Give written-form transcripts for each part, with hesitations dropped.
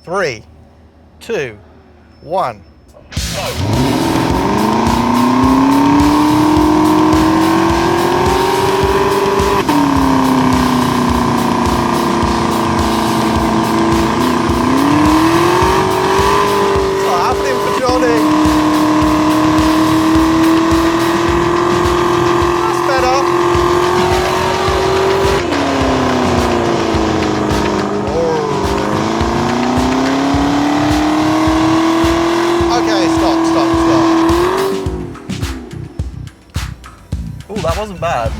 3, 2, 1. That wasn't bad.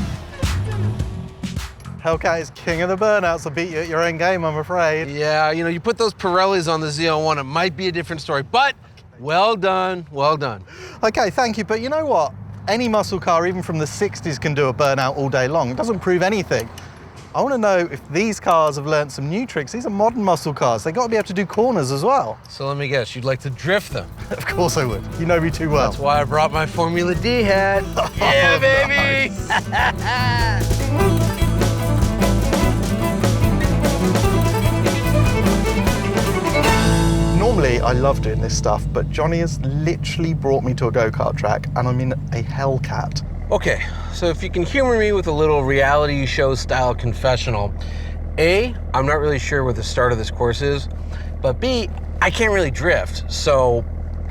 Hellcat is king of the burnouts. I'll beat you at your own game, I'm afraid. Yeah, you know, you put those Pirellis on the Z01, it might be a different story, but well done, well done. Okay, thank you, but you know what? Any muscle car, even from the 60s, can do a burnout all day long. It doesn't prove anything. I want to know if these cars have learned some new tricks. These are modern muscle cars. They've got to be able to do corners as well. So let me guess, you'd like to drift them? Of course I would. You know me too well. That's why I brought my Formula D hat. Yeah, baby! Normally, I love doing this stuff, but Johnny has literally brought me to a go-kart track, and I'm in a Hellcat. Okay, so if you can humor me with a little reality show style confessional, A, I'm not really sure what the start of this course is, but B, I can't really drift, so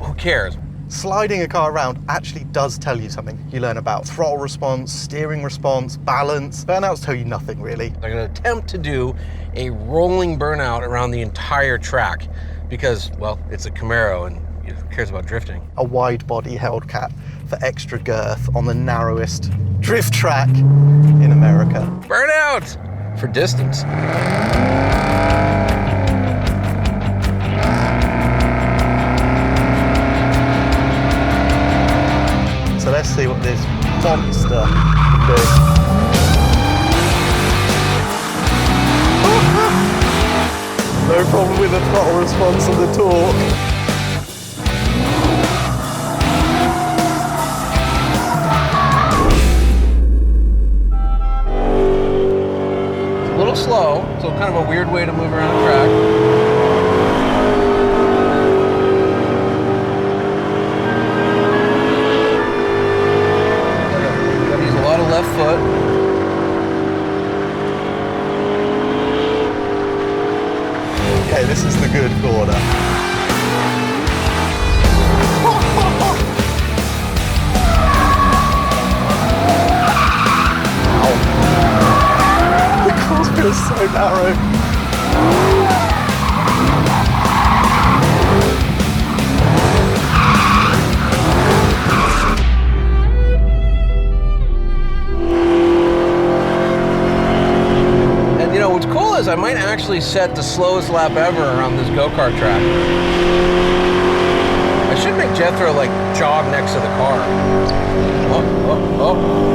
who cares? Sliding a car around actually does tell you something. You learn about throttle response, steering response, balance. Burnouts tell you nothing, really. I'm gonna attempt to do a rolling burnout around the entire track because, well, it's a Camaro and who cares about drifting? A wide-body Hellcat for extra girth on the narrowest drift track in America. Burnout! For distance. So let's see what this monster can do. No problem with the throttle response and the torque. Slow, so kind of a weird way to move around a track. Gotta use a lot of left foot. Okay, this is the good corner. It's so narrow. And you know, what's cool is I might actually set the slowest lap ever around this go-kart track. I should make Jethro like jog next to the car. Oh, oh, oh.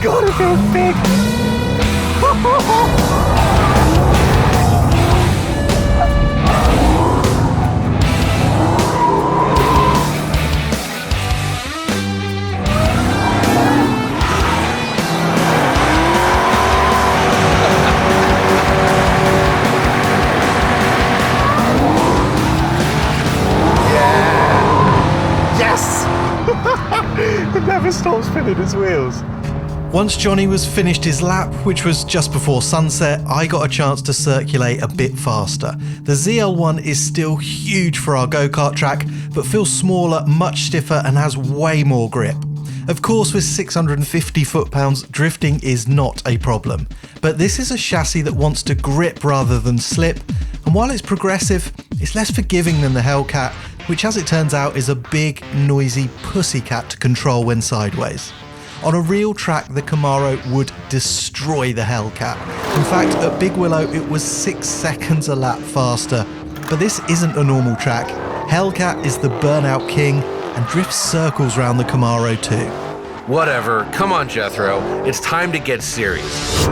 God, it feels big. It never stops spinning its wheels. Once Johnny was finished his lap, which was just before sunset, I got a chance to circulate a bit faster. The ZL1 is still huge for our go-kart track, but feels smaller, much stiffer, and has way more grip. Of course, with 650 foot-pounds, drifting is not a problem. But this is a chassis that wants to grip rather than slip, and while it's progressive, it's less forgiving than the Hellcat, which as it turns out is a big, noisy pussycat to control when sideways. On a real track, the Camaro would destroy the Hellcat. In fact, at Big Willow, it was 6 seconds a lap faster. But this isn't a normal track. Hellcat is the burnout king and drifts circles round the Camaro too. Whatever, come on Jethro, it's time to get serious.